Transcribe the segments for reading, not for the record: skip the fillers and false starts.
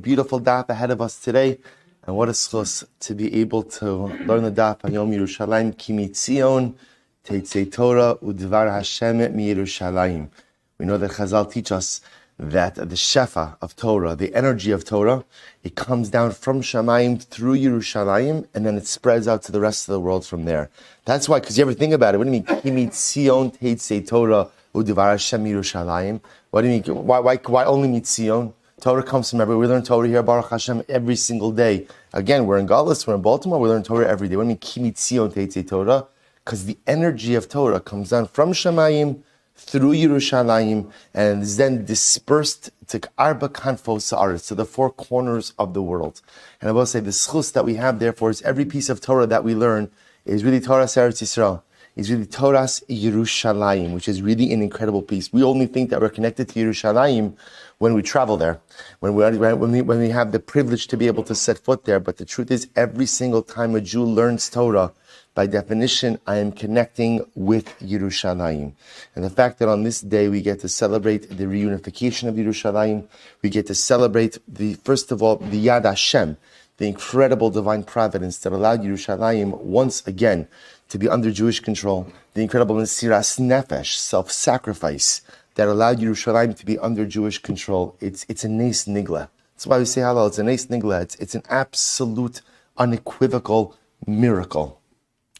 beautiful daf ahead of us today. And what a schus to be able to learn the daf Yomi Yerushalayim Kimi Tzion Teitzei Torah Udvar Hashem Mi Yerushalayim. We know that Chazal teach us that the shefa of Torah, the energy of Torah, it comes down from Shamayim through Yerushalayim, and then it spreads out to the rest of the world from there. That's why, because you ever think about it, what do you mean Kimi Tzion Teitzei Torah Udvar Hashem Mi Yerushalayim? What do you mean? Why only Mitzion? Torah comes from everywhere. We learn Torah here, Baruch Hashem, every single day. Again, we're in Galus, we're in Baltimore, we learn Torah every day. What do you mean, Ki Mitzion Teitzei Torah? Because the energy of Torah comes down from Shamayim through Yerushalayim and is then dispersed to Arba Kanfos Haaretz, to the four corners of the world. And I will say, the schus that we have, therefore, is every piece of Torah that we learn is really Torah Eretz Yisrael. Is really Torah's Yerushalayim, which is really an incredible piece. We only think that we're connected to Yerushalayim when we travel there, when we have the privilege to be able to set foot there. But the truth is, every single time a Jew learns Torah, by definition, I am connecting with Yerushalayim. And the fact that on this day we get to celebrate the reunification of Yerushalayim, we get to celebrate first of all, the Yad Hashem, the incredible divine providence that allowed Yerushalayim once again to be under Jewish control, the incredible Mesiras Nefesh, self-sacrifice, that allowed Yerushalayim to be under Jewish control. It's a nes nigla. That's why we say halal. It's a nes nigla. It's an absolute, unequivocal miracle.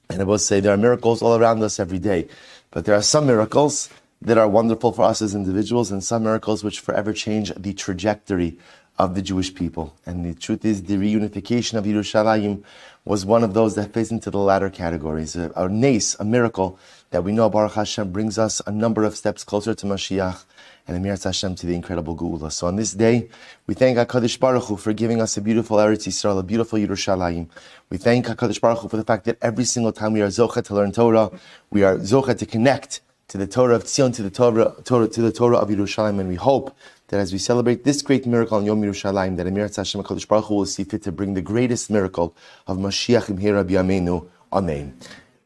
And I will say there are miracles all around us every day, but there are some miracles that are wonderful for us as individuals, and some miracles which forever change the trajectory of the Jewish people. And the truth is, the reunification of Yerushalayim was one of those that fits into the latter categories. A nes, a miracle that we know Baruch Hashem brings us a number of steps closer to Mashiach and Emir Hashem to the incredible Geula. So on this day, we thank HaKadosh Baruch Hu for giving us a beautiful Eretz Yisrael, a beautiful Yerushalayim. We thank HaKadosh Baruch Hu for the fact that every single time we are Zocha to learn Torah, we are Zocha to connect to the Torah of Tzion, to the Torah of Yerushalayim, and we hope that as we celebrate this great miracle on Yom Yerushalayim, that Emir Hashem HaKadosh Baruch Hu will see fit to bring the greatest miracle of Mashiach Imhera B'Yameinu. Amen.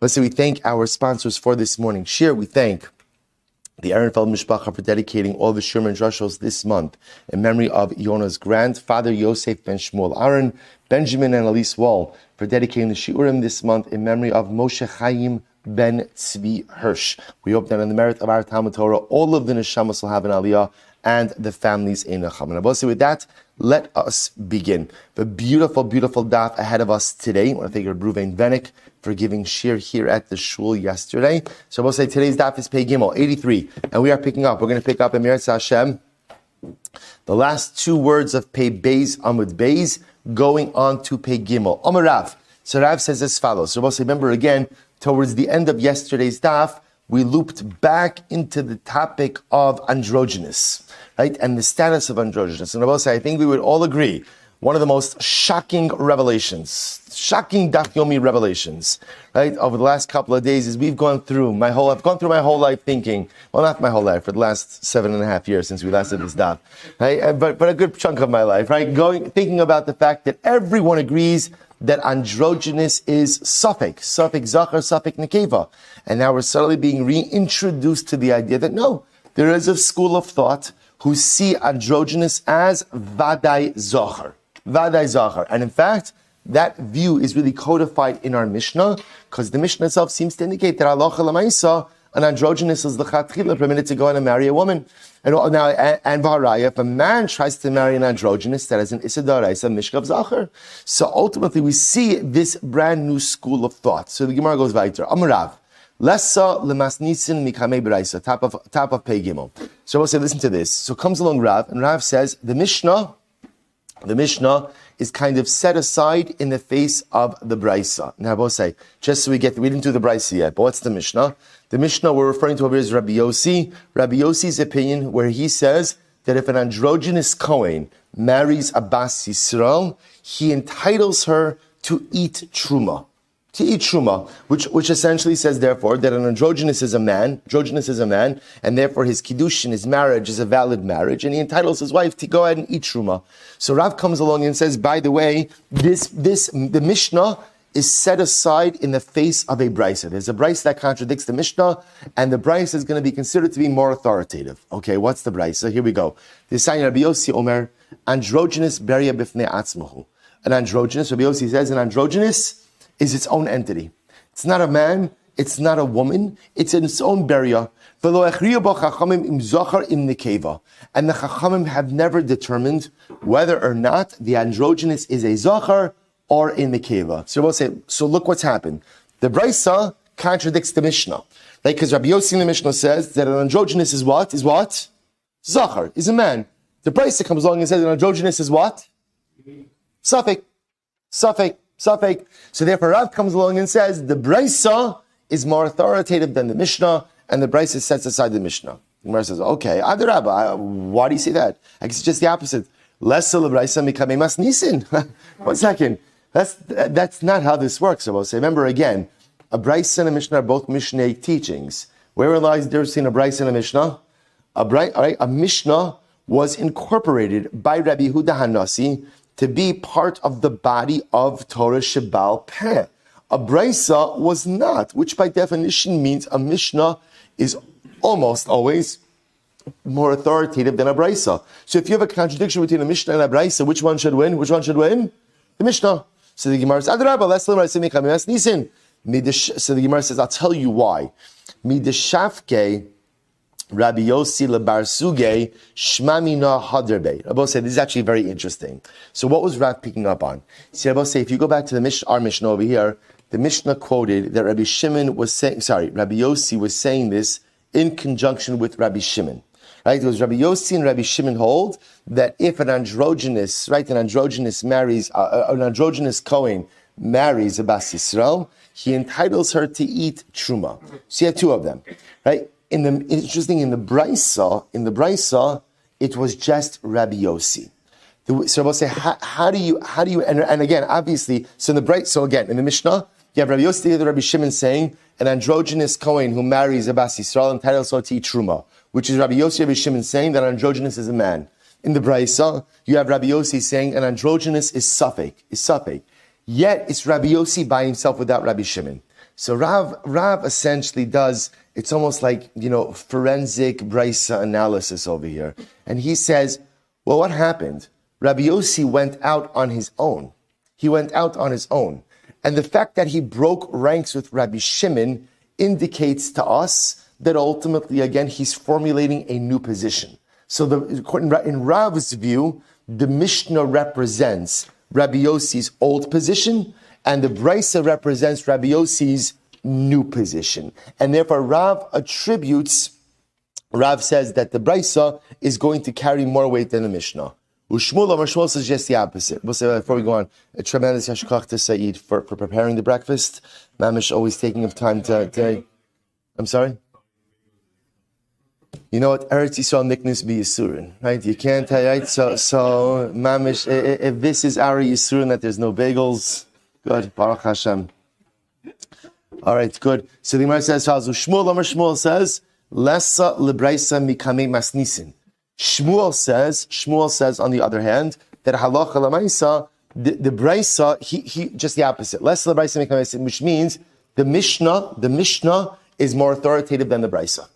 Let's say we thank our sponsors for this morning's shir. We thank the Ehrenfeld Mishpacha for dedicating all the Shir and Drushos this month in memory of Yona's grandfather Yosef ben Shmuel Aron, Benjamin and Elys Wohl for dedicating the Shiurim this month in memory of Moshe Chaim ben Tzvi Hirsch. We hope that on the merit of our Talmud Torah, all of the neshamas will have an aliyah and the families in a cham. And I will say with that, let us begin. The beautiful, beautiful daf ahead of us today. I want to thank Ruvain Venik for giving shir here at the shul yesterday. So I will say today's daf is Pei Gimel, 83. And we are picking up. We're going to pick up Emir Hashem, the last two words of Pei Beis Amud Beis, going on to Pei Gimel. Amar Rav. So Rav says as follows. So I will say, remember again, towards the end of yesterday's daf, we looped back into the topic of androgynous, right? And the status of androgynous. And I will say, I think we would all agree, one of the most shocking revelations, shocking Daf Yomi revelations, right? Over the last couple of days, is I've gone through my whole life thinking, well, not my whole life, for the last 7.5 years since we last did this Daf, right? But a good chunk of my life, right? Thinking about the fact that everyone agrees that androgynous is suffix zachar, suffix nekeva. And now we're suddenly being reintroduced to the idea that no, there is a school of thought who see androgynous as vadai zachar. And in fact, that view is really codified in our Mishnah, because the Mishnah itself seems to indicate that halacha l'maisa, an androgynous is l'chatchila permitted to go and marry a woman. And v'haraya, if a man tries to marry an androgynous, that is an isidaraisa mishkav zachar. So ultimately, we see this brand new school of thought. So the Gemara goes weiter. Amarav, lessa lemasnisin mikamei beraisa, top of Pei Gimel. So we'll say, listen to this. So comes along Rav, and Rav says the Mishnah is kind of set aside in the face of the Braisa. Now I will say, just so we didn't do the Braisa yet, but what's the Mishnah? The Mishnah we're referring to over here is Rabbi Yossi's opinion, where he says that if an androgynous Kohen marries a Bas Yisrael, he entitles her to eat Truma. Which essentially says, therefore, that an androgynous is a man, and therefore his kiddushin, his marriage, is a valid marriage, and he entitles his wife to go ahead and eat Truma. So Rav comes along and says, by the way, the Mishnah is set aside in the face of a brisa. There's a brisa that contradicts the Mishnah, and the brisa is going to be considered to be more authoritative. Okay, what's the brisa? Here we go. The sign Rabbi Yossi Omer, androgynous beria bifnei atzmahu. An androgynous, Rabbi Yossi says, an androgynous is its own entity. It's not a man, it's not a woman, it's in its own beria. And the Chachamim have never determined whether or not the androgynous is a zachar or in the keva. So we'll say, so look what's happened. The brisa contradicts the Mishnah, right? Because Rabbi Yossi in the Mishnah says that an androgynous is what? Is what? Zachar, is a man. The brisa comes along and says an androgynous is what? Safek. So therefore Rav comes along and says the brisa is more authoritative than the Mishnah, and the brisa sets aside the Mishnah. The Gemara says, okay, Adarabba, why do you say that? I guess it's just the opposite. Less brisa mikame mas nisin. 1 second. That's not how this works. I will say, remember again, a brisa and a Mishnah are both Mishnah teachings. Where lies the difference between a brisa and a Mishnah? A Mishnah was incorporated by Rabbi Yehuda Hanasi to be part of the body of Torah Shebal Peh. A brisa was not, which by definition means a Mishnah is almost always more authoritative than a brisa. So if you have a contradiction between a Mishnah and a brisa, which one should win? Which one should win? The Mishnah. So the Gemara says, so the Gemara says, I'll tell you why. Mideshafke Rabbi Yossi lebarsuge shmamina haderbe. Rabbi said, this is actually very interesting. So what was Rav picking up on? See, Rabbi say, if you go back to the our Mishnah over here, the Mishnah quoted that Rabbi Yossi was saying this in conjunction with Rabbi Shimon. Right? It was Rabbi Yossi and Rabbi Shimon hold that if an androgynous marries, an androgynous Kohen marries a Bas Yisrael, he entitles her to eat truma. So you have two of them, right? In the brisa, it was just Rabbi Yossi. So Rabbi say, how do you, and again, obviously, in the Mishnah, you have Rabbi Yossi and Rabbi Shimon saying, an androgynous Kohen who marries a Bas Yisrael entitles her to eat truma, which is Rabbi Yossi and Rabbi Shimon saying that androgynous is a man. In the brisa, you have Rabbi Yossi saying an androgynous is safek. Yet it's Rabbi Yossi by himself without Rabbi Shimon. So Rav essentially does, it's almost like, forensic brisa analysis over here. And he says, well, what happened? Rabbi Yossi went out on his own. And the fact that he broke ranks with Rabbi Shimon indicates to us that ultimately, again, he's formulating a new position. So in Rav's view, the Mishnah represents Rabbi Yossi's old position, and the brisa represents Rabbi Yossi's new position. And therefore, Rav says that the brisa is going to carry more weight than the Mishnah. Shmuel says just the opposite. We'll say before we go on, a tremendous yashkach to Saeed for preparing the breakfast. Mamish always taking of time to I'm sorry? You know what? Eretz Yisrael nicknames be Yisurin, right? You can't, right? So Mamish, if this is our Yisurin, that there's no bagels, good, Baruch Hashem. All right, good. So the Gemara says, Shmuel says, Lessa lebraisa mikame masnisin. Shmuel says, on the other hand, that halacha lamaisa, the brisa, he just the opposite. Lessa lebraisa mikame masnisin, which means the Mishnah is more authoritative than the brisa.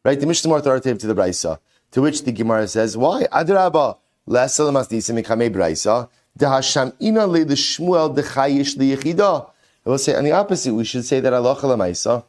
Right? The Mishnah is more authoritative to the brisa. To which the Gemara says, why? Adrabah, lessa lemasnisin mikame brisa, dehasham ina le the Shmuel dechayish liyechida. I will say on the opposite, we should say that halacha lamaisa,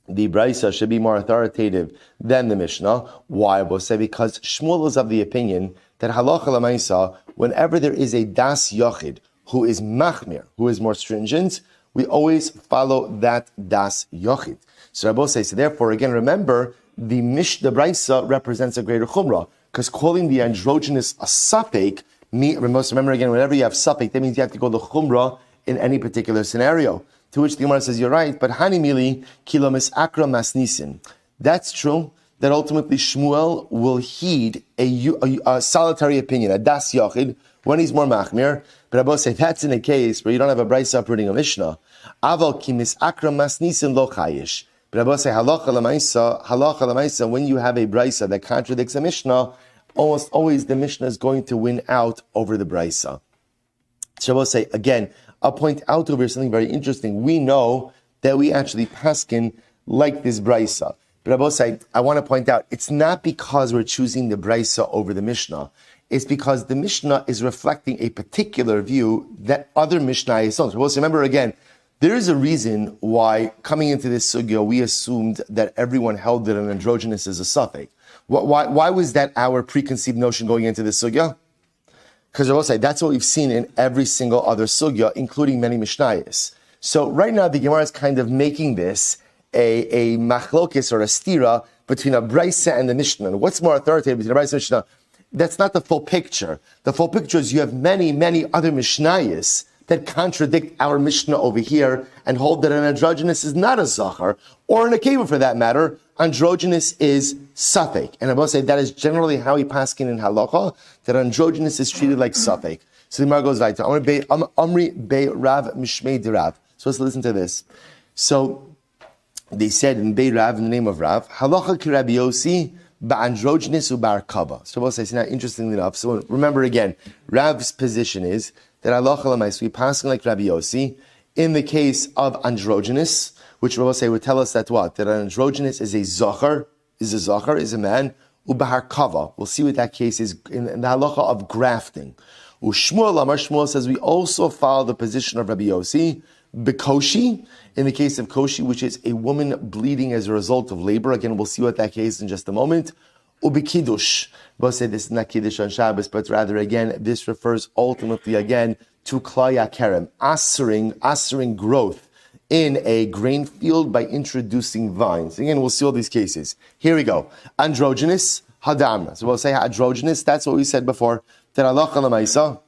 the brisa should be more authoritative than the Mishnah. Why? I will say because Shmuel is of the opinion that halacha lamaisa, whenever there is a das yochid who is machmir, who is more stringent, we always follow that das yochid. So Rabbi says, so therefore, again, remember, the brisa represents a greater chumrah, because calling the androgynous a safek, remember again, whenever you have safek, that means you have to go the chumrah in any particular scenario. To which the Gemara says, you're right, but hani mili kilomis akra masnisin. That's true, that ultimately Shmuel will heed a solitary opinion, a das yochid, when he's more machmir. But Rabbi say that's in a case where you don't have a brisa uprooting a Mishnah. Aval kimis akra masnisin lo chayish. But Rabbi say halacha lemaisa, when you have a brisa that contradicts a Mishnah, almost always the Mishnah is going to win out over the brisa. So I will say, again, I'll point out over here something very interesting. We know that we actually paskin like this brisa. But I will say, I want to point out, it's not because we're choosing the brisa over the Mishnah. It's because the Mishnah is reflecting a particular view that other Mishnah is on. So remember again, there is a reason why coming into this sugya, we assumed that everyone held that an androgynous is a suffix. Why was that our preconceived notion going into this sugya? Because I will say, that's what we've seen in every single other sugya, including many Mishnayos. So right now, the Gemara is kind of making this a machlokis or a stira between a brisa and the Mishnah. What's more authoritative between a brisa and Mishnah? That's not the full picture. The full picture is you have many, many other Mishnayos that contradict our Mishnah over here and hold that an androgynous is not a zachar, or in a keva for that matter, androgynous is suffix. And I will say that is generally how we paskin in halacha, that androgynous is treated like suffix. So the Gemara goes right to Amri Be Rav Mishmei de Rav. So let's listen to this. So they said in Be Rav, in the name of Rav, halacha ki Rabbi Yossi ba'androgynous u'bar kava. So we'll say, now interestingly enough, so remember again, Rav's position is that halacha l'mais, we paskin like Rabbi Yossi in the case of androgynous, which we will say would tell us that what? That an androgynous is a zachar, is a man, ubahar kava. We'll see what that case is in the halacha of grafting. Shmuel says we also follow the position of Rabbi Yossi, bekoshi, in the case of koshi, which is a woman bleeding as a result of labor. Again, we'll see what that case is in just a moment. Ubikidush. We'll say this is not kiddush on Shabbos, but rather again, this refers ultimately again to klaya kerem, asering growth in a grain field by introducing vines. Again, we'll see all these cases. Here we go. Androgynous, hadamna. So we'll say androgynous, that's what we said before. That halacha l'maisa,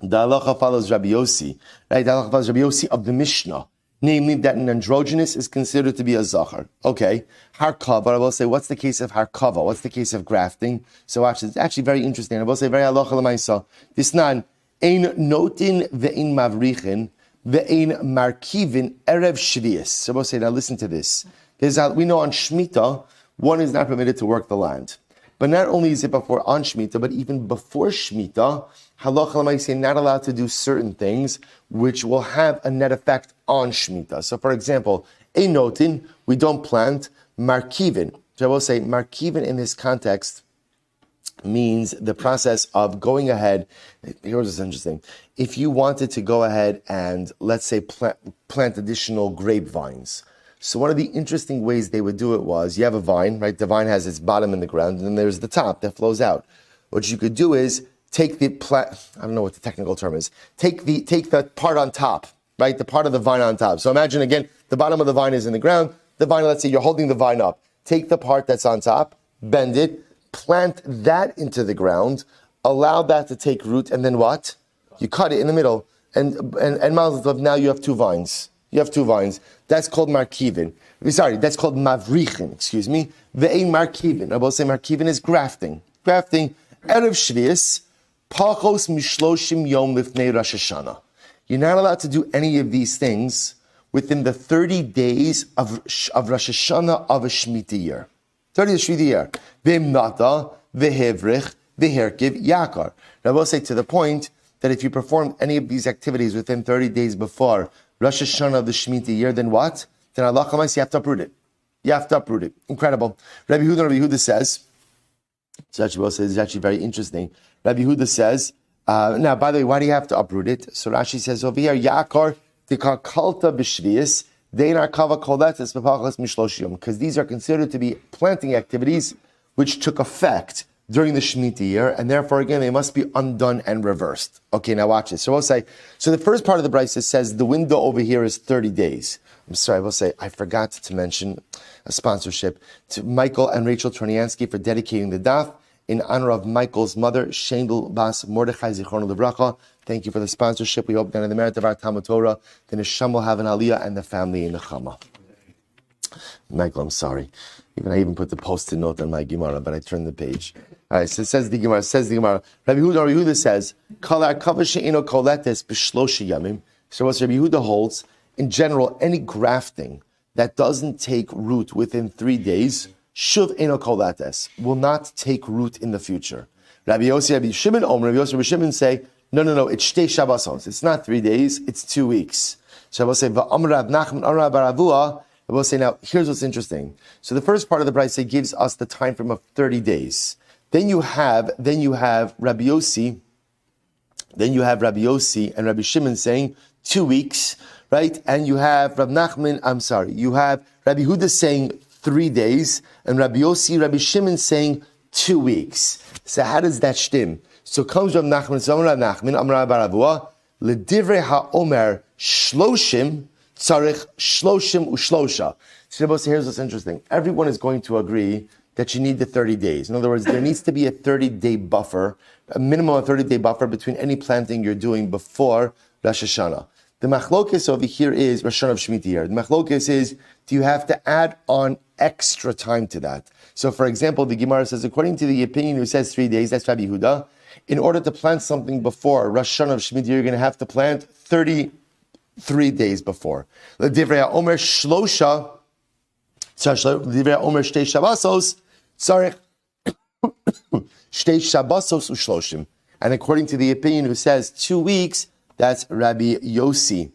the halacha follows Rabbi Yossi, right? The halacha follows Rabbi Yossi of the Mishnah, namely that an androgynous is considered to be a zachar. Okay, harkava. I will say, what's the case of harkava? What's the case of grafting? So actually, it's actually very interesting. I will say, very halacha l'maisa. This nan ein notin ve'in mavrichin ve'in markivin erev shvius. So we'll say, now listen to this. We know on Shemitah, one is not permitted to work the land. But not only is it before on Shemitah, but even before Shemitah, halacha l'maaseh not allowed to do certain things which will have a net effect on Shemitah. So for example, a notin, we don't plant markivin. So I will say markivin in this context means the process of going ahead. Here's what's interesting. If you wanted to go ahead and, let's say, plant additional grapevines, so one of the interesting ways they would do it was, you have a vine, right? The vine has its bottom in the ground, and then there's the top that flows out. What you could do is take the I don't know what the technical term is. Take the part on top, right? The part of the vine on top. So imagine again, the bottom of the vine is in the ground. The vine, let's say you're holding the vine up. Take the part that's on top, bend it, plant that into the ground, allow that to take root, and then what? You cut it in the middle, and now you have two vines. You have two vines. That's called markivin. Sorry, that's called mavrichin, excuse me. Ve'ein markivin. I will say markivin is grafting. Grafting, erev shvius, pachos mishloshim yom lifnei Rosh Hashanah. You're not allowed to do any of these things within the 30 days of Rosh Hashanah of a Shemitah year. 30 days of Shemitah year. Ve'imnata, ve'hevrich, ve'herkiv, yakar. Now I will say to the point that if you perform any of these activities within 30 days before Rosh Hashanah of the Shemitah year, then what? Then Allah Chamas, you have to uproot it. You have to uproot it. Incredible. Rabbi Yehuda says, so actually Will says, it's actually very interesting. Rabbi Yehuda says, now by the way, why do you have to uproot it? So Rashi says over here, Yakar, Tikakalta B'Shvius, Deinar Kava Koletes B'Pachas Mishloshiyom, because these are considered to be planting activities which took effect during the Shemitah year, and therefore, again, they must be undone and reversed. Okay, now watch this. So we'll say, so the first part of the brisa says the window over here is 30 days. I'm sorry, I will say, I forgot to mention a sponsorship to Michael and Rachel Troniansky for dedicating the daf in honor of Michael's mother, Shendel Bas Mordechai Zichron Livracha. Thank you for the sponsorship. We hope that in the merit of our Talmud Torah, the neshama will have an aliyah and the family in nechama. Michael, I'm sorry. I even put the post-it note on my Gemara, but I turned the page. All right, so it says the Gemara. Rabbi Yehuda says, "Kalar kava she'eno koletes b'shloshi yamim." So what Rabbi Yehuda holds, in general, any grafting that doesn't take root within 3 days, shuv eno koletes, will not take root in the future. Rabbi Yossi, Rabbi Shimon, Rabbi Shimon say, No, it's Shtei Shabbosos. It's not 3 days, it's 2 weeks. So I will say, V'amr Rav Nachman Amar Baravua. I will say, now, here's what's interesting. So the first part of the Brisa gives us the time frame of 30 days. Then you have Rabbi Yossi, and Rabbi Shimon saying 2 weeks, right? And you have you have Rabbi Huda saying 3 days, and Rabbi Yossi, Rabbi Shimon saying 2 weeks. So how does that shtim? So comes Rav Nachman, so Rav Nachman, Amar Baravua, L'divrei ha'omer shloshim, tzarich shloshim u'shlosha. So here's what's interesting. Everyone is going to agree that you need the 30 days. In other words, there needs to be a 30-day buffer, a minimum of 30-day buffer between any planting you're doing before Rosh Hashanah. The machlokes over here is Rosh Hashanah of Shemitah year. The machlokes is, do you have to add on extra time to that? So, for example, the Gemara says, according to the opinion who says 3 days, that's Rabbi Yehuda, in order to plant something before Rosh Hashanah of Shemitah year, you're going to have to plant 33 days before. L'divrei ha'omer shlosha, l'divrei ha'omer shtei shabbosos, tzarich shtei shabbosos u'shloshim. And according to the opinion who says 2 weeks, that's Rabbi Yossi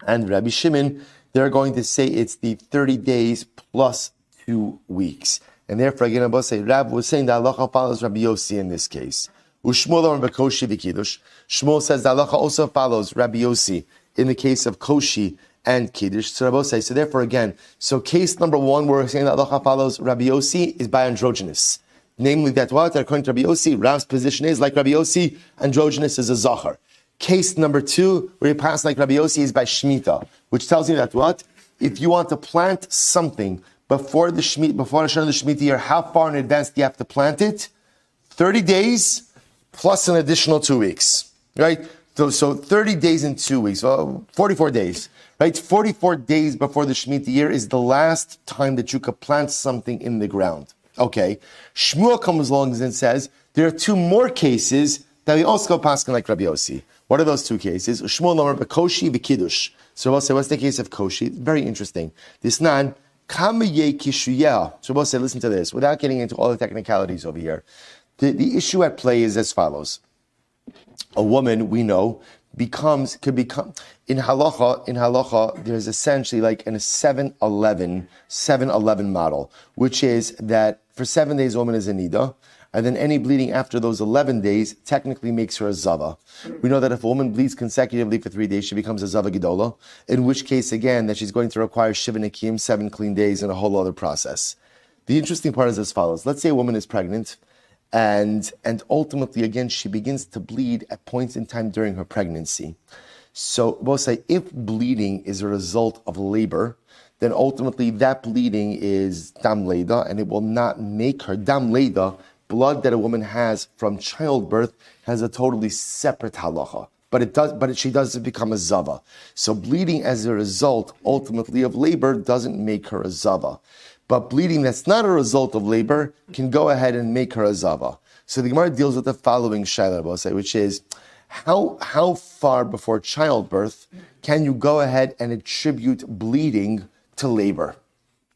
and Rabbi Shimon. They're going to say it's the 30 days plus 2 weeks. And therefore, again, Abba say, Rab was saying that halacha follows Rabbi Yossi in this case. Shmuel Aron b'koshi v'kiddush. Shmuel says that halacha also follows Rabbi Yossi in the case of koshi and kiddush. So Rabbi say, so therefore, again, so case number one, where we're saying that halacha follows Rabbi Yossi is by androgynous. Namely, that what, according to Rabbi Yossi, Rav's position is, like Rabbi Yossi, androgynous is a zachar. Case number two, where you pass like Rabbi Yossi, is by Shemitah, which tells you that what? If you want to plant something before the Shemitah, before the Shemitah year, how far in advance do you have to plant it? 30 days plus an additional 2 weeks, right? So 30 days and 2 weeks, 44 days, right? 44 days before the Shemitah year is the last time that you could plant something in the ground. Okay. Shmuel comes along and says, there are 2 more cases that we also go paskin like Rabbi Yossi. What are those 2 cases? Shmuel Amar b'koshi v'kiddush. So we'll say, what's the case of koshi? Very interesting. This nan, kamaye kishuyah. So we'll say, listen to this, without getting into all the technicalities over here. The issue at play is as follows. A woman, we know, could become, in halacha, there's essentially like in a 7-11 model, which is that for 7 days, a woman is a nida, and then any bleeding after those 11 days technically makes her a zava. We know that if a woman bleeds consecutively for 3 days, she becomes a zava gedola, in which case, again, that she's going to require shiva nekim, 7 clean days, and a whole other process. The interesting part is as follows. Let's say a woman is pregnant, and ultimately, again, she begins to bleed at points in time during her pregnancy. So we'll say, if bleeding is a result of labor, then ultimately that bleeding is dam leida, and it will not make her dam leida. Blood that a woman has from childbirth has a totally separate halacha, but she doesn't become a zava. So bleeding as a result, ultimately, of labor doesn't make her a zava. But bleeding that's not a result of labor can go ahead and make her a zava. So the Gemara deals with the following shaila, which is, how far before childbirth can you go ahead and attribute bleeding to labor?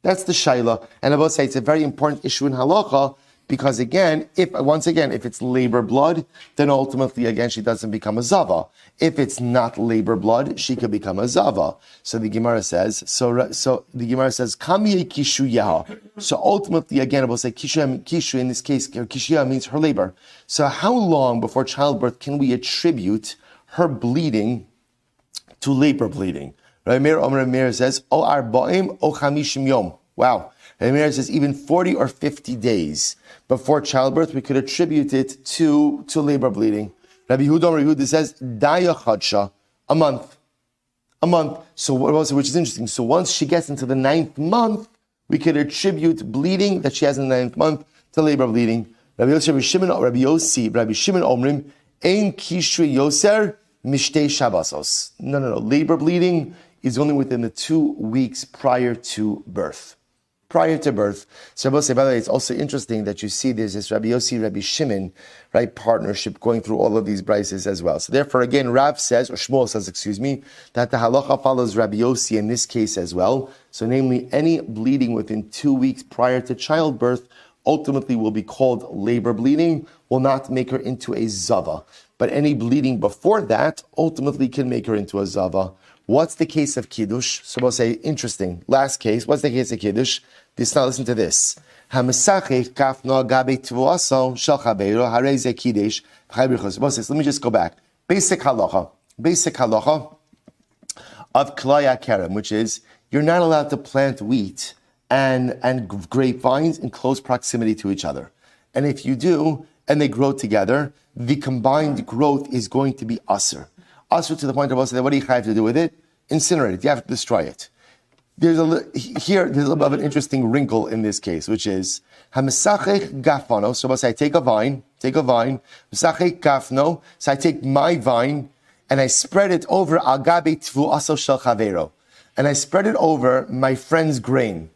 That's the shaila. And I will say it's a very important issue in halacha, because again, if it's labor blood, then ultimately, again, she doesn't become a zava. If it's not labor blood, she could become a zava. So the Gemara says, Kamiye kishu yaha. So ultimately, again, I will say kishu in this case, kishu means her labor. So how long before childbirth can we attribute her bleeding to labor bleeding? Right? Meir says, O arba'im o chamishim yom. Wow. And Meir says even 40 or 50 days before childbirth, we could attribute it to labor bleeding. Rabbi Yehuda says, Daya chadsha, a month. So which is interesting. So once she gets into the 9th month, we could attribute bleeding that she has in the 9th month to labor bleeding. Rabbi Shimon Omrim, Ein kishri yoser mishtei shabbosos. No. Labor bleeding is only within the 2 weeks prior to birth. So by the way, it's also interesting that you see there's this Rabbi Yossi, Rabbi Shimon, right, partnership going through all of these brises as well. So therefore, again, Rav says, or Shmuel says, that the halacha follows Rabbi Yossi in this case as well. So namely, any bleeding within 2 weeks prior to childbirth ultimately will be called labor bleeding, will not make her into a zava. but any bleeding before that ultimately can make her into a zava. What's the case of kiddush? So we'll say, interesting. Last case, what's the case of kiddush? Now listen to this. Let me just go back. Basic halacha of klaya kerem, which is you're not allowed to plant wheat and grapevines in close proximity to each other. And if you do, and they grow together, the combined growth is going to be asr. Asr to the point of what do you have to do with it? Incinerate it. You have to destroy it. There's a little bit of an interesting wrinkle in this case, which is hamesachech gafano. So I take a vine, mesachech gafno. So I take my vine and I spread it over agabe tvuaso shel chavero, and I spread it over my friend's grain.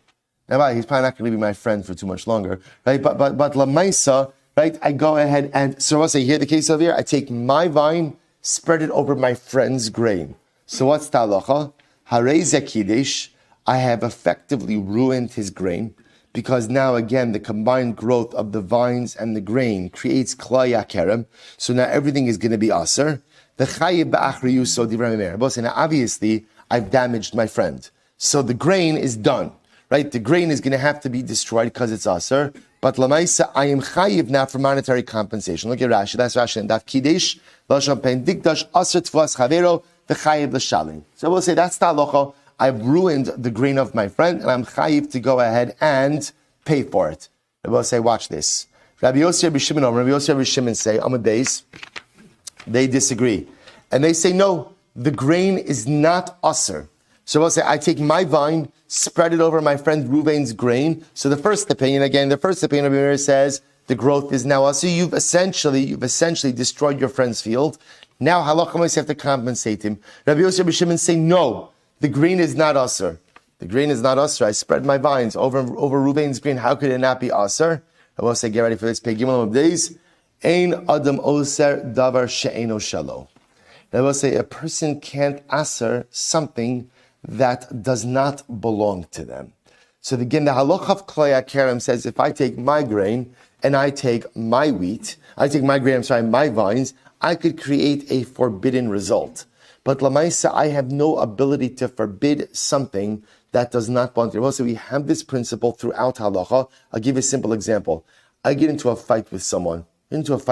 Now, he's probably not going to be my friend for too much longer, right? But lamaisa, right? I go ahead and so what's here the case over here? I take my vine, spread it over my friend's grain. So what's the halacha? Harei zekidesh. I have effectively ruined his grain, because now again the combined growth of the vines and the grain creates klaya kerem. So now everything is going to be aser. The chayib ba'achriyu so divrei meir. Now obviously I've damaged my friend, so the grain is done. Right, the grain is going to have to be destroyed because it's aser. But lamaisa, I am chayiv now for monetary compensation. Look at Rashi. That's Rashi and Daf Kidesh Lashon Pen Dikdash Aser Tvas Chavero the chayiv l'shalim. So we'll say that's the halacha. I've ruined the grain of my friend, and I'm chayiv to go ahead and pay for it. We'll say, watch this. Rabbi Yosef Rabbi Shimon say Amud Beis. They disagree, and they say no. The grain is not aser. So we'll say, I take my vine, spread it over my friend Ruvain's grain. So the first opinion of Rabbi Meir says the growth is now aser. You've essentially destroyed your friend's field. Now halacha you have to compensate him. Rabbi Yosef Rabbi Shimon say no. The grain is not aser. The grain is not aser. I spread my vines over Ruvain's grain. How could it not be aser? I will say, get ready for this. Pei Gimel of days. Ein adam oser davar she'eno shalo. I will say a person can't aser something that does not belong to them. So again, the halacha of klaya kerem says, if I take my grain and I take my wheat, my vines, I could create a forbidden result. But lamaisa, I have no ability to forbid something that does not belong to them. So we have this principle throughout halacha. I'll give you a simple example. I get into a fight with someone, and so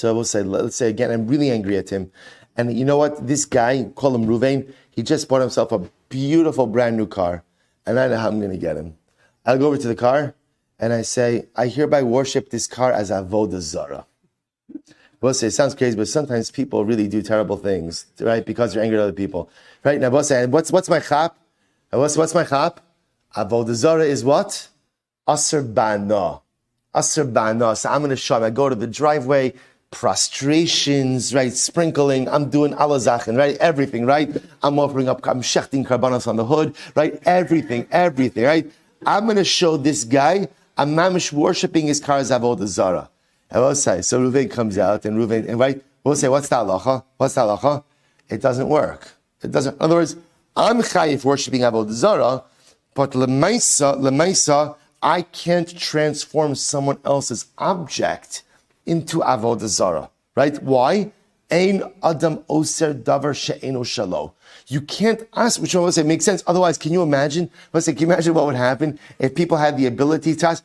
I will say, let's say again, I'm really angry at him. And you know what? This guy, call him Ruvain, he just bought himself a beautiful brand new car. And I know how I'm going to get him. I'll go over to the car and I say, I hereby worship this car as avodah zarah. We'll say, it sounds crazy, but sometimes people really do terrible things, right? Because they're angry at other people. Right? Now, we'll say, what's my chap? What's my chap? Avodah zarah is what? Aser bana. Aser bana. So I'm going to show him. I go to the driveway, prostrations, right? Sprinkling, I'm doing alazachen, right? Everything, right? I'm offering up, I'm shechting karbanos on the hood, right? Everything, right? I'm going to show this guy, I'm mamish worshiping his car as avodah zarah. And we'll say, so Ruvain comes out, and right? We'll say, what's the halacha? It doesn't work. It doesn't. In other words, I'm chayif worshiping avodah zarah, but lemaisa, I can't transform someone else's object into avodah zarah, right? Why? Ein adam oser davar she'eno shalo. You can't ask, which one would say makes sense. Otherwise, can you imagine? Let's say, can you imagine what would happen if people had the ability to ask?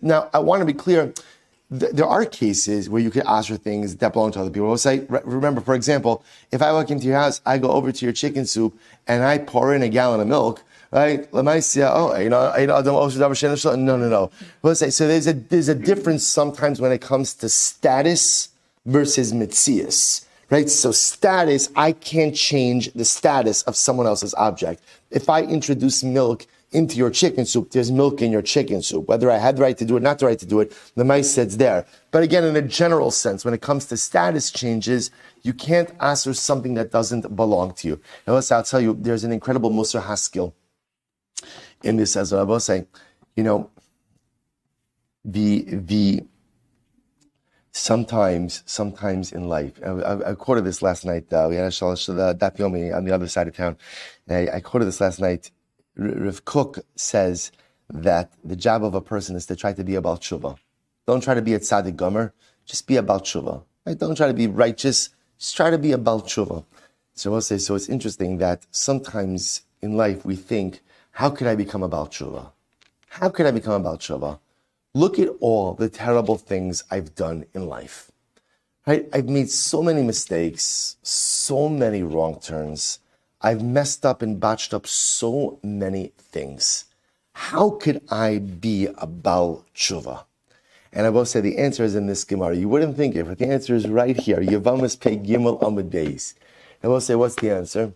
Now I want to be clear. There are cases where you could ask for things that belong to other people. We'll say, remember, for example, if I walk into your house, I go over to your chicken soup and I pour in a gallon of milk, right? No. We'll say, so there's a difference sometimes when it comes to status versus mitzias, right? So status, I can't change the status of someone else's object. If I introduce milk into your chicken soup, there's milk in your chicken soup. Whether I had the right to do it, not the right to do it, the mice said's there. But again, in a general sense, when it comes to status changes, you can't ask for something that doesn't belong to you. And I'll tell you, there's an incredible Musar Haskell in this as well. I will say, sometimes in life, I quoted this last night. We had a Daf Yomi on the other side of town. And I quoted this last night. Rav Kook says that the job of a person is to try to be a Baal Tshuva. Don't try to be a Tzaddik Gomer. just be a Baal Tshuva. Right? Don't try to be righteous, just try to be a Baal Tshuva. So I'll say, so it's interesting that sometimes in life we think, how could I become a Baal Tshuva? How could I become a Baal Tshuva? Look at all the terrible things I've done in life. Right? I've made so many mistakes, so many wrong turns. I've messed up and botched up so many things. How could I be a Baal Tshuva? And I will say the answer is in this Gemara. You wouldn't think it, but the answer is right here. Yevamos Pei Gimel Amud Beis. I will say, what's the answer?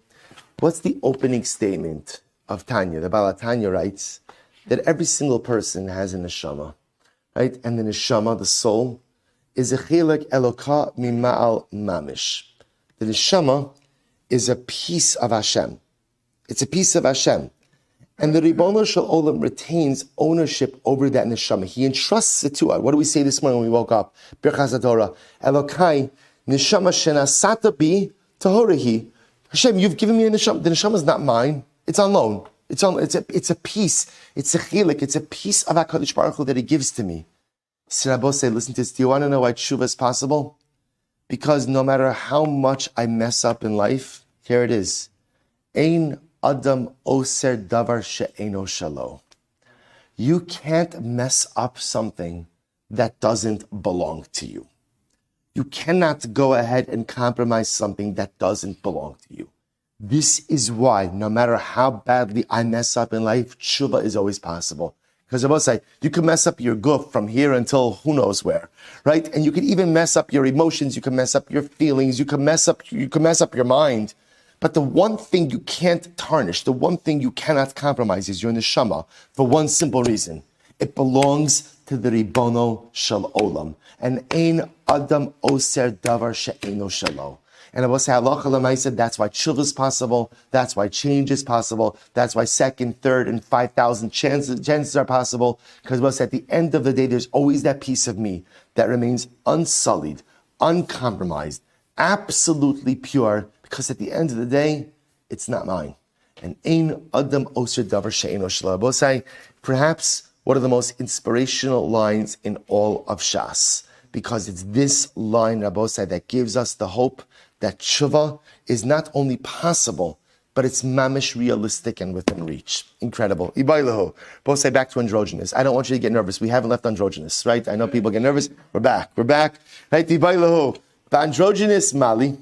What's the opening statement of Tanya? The Baal Tanya writes that every single person has a neshama, right? And the neshama, the soul, is a chilek eloka mima'al mamish. The neshama is a piece of Hashem. It's a piece of Hashem. And the Ribono Shel Olam retains ownership over that neshama. He entrusts it to us. What do we say this morning when we woke up? Birchas HaTorah. Elokai, neshama shenasata bi TORAH. Hashem, you've given me a neshama. The neshama is not mine. It's on loan. It's a piece. It's a chilek. It's a piece of HaKadosh Baruch Hu that He gives to me. Rabbi say, listen to this. Do you want to know why tshuva is possible? Because no matter how much I mess up in life, here it is. Ein Adam oser davar she'eno shalo. You can't mess up something that doesn't belong to you. You cannot go ahead and compromise something that doesn't belong to you. This is why, no matter how badly I mess up in life, tshuva is always possible. Because I will say, you can mess up your guf from here until who knows where, right? And you can even mess up your emotions, you can mess up your feelings, you can mess up your mind. But the one thing you can't tarnish, the one thing you cannot compromise is your neshama, for one simple reason. It belongs to the Ribono Shel Olam. And ein Adam oser davar she'eno shalo. And I will say, halacha l'maaseh, that's why tshuva is possible, that's why change is possible, that's why second, third, and 5,000 chances are possible, because we'll say at the end of the day, there's always that piece of me that remains unsullied, uncompromised, absolutely pure, because at the end of the day, it's not mine. And ein adam oser davar she'eno shelo. We'll say, perhaps one of the most inspirational lines in all of Shas, because it's this line, Rabbi say, that gives us the hope that tshuva is not only possible, but it's mamish realistic and within reach. Incredible. Ibaylahu. Both say back to androgynous. I don't want you to get nervous. We haven't left androgynous, right? I know people get nervous. We're back. Right? Ibaylahu. The androgynous Mali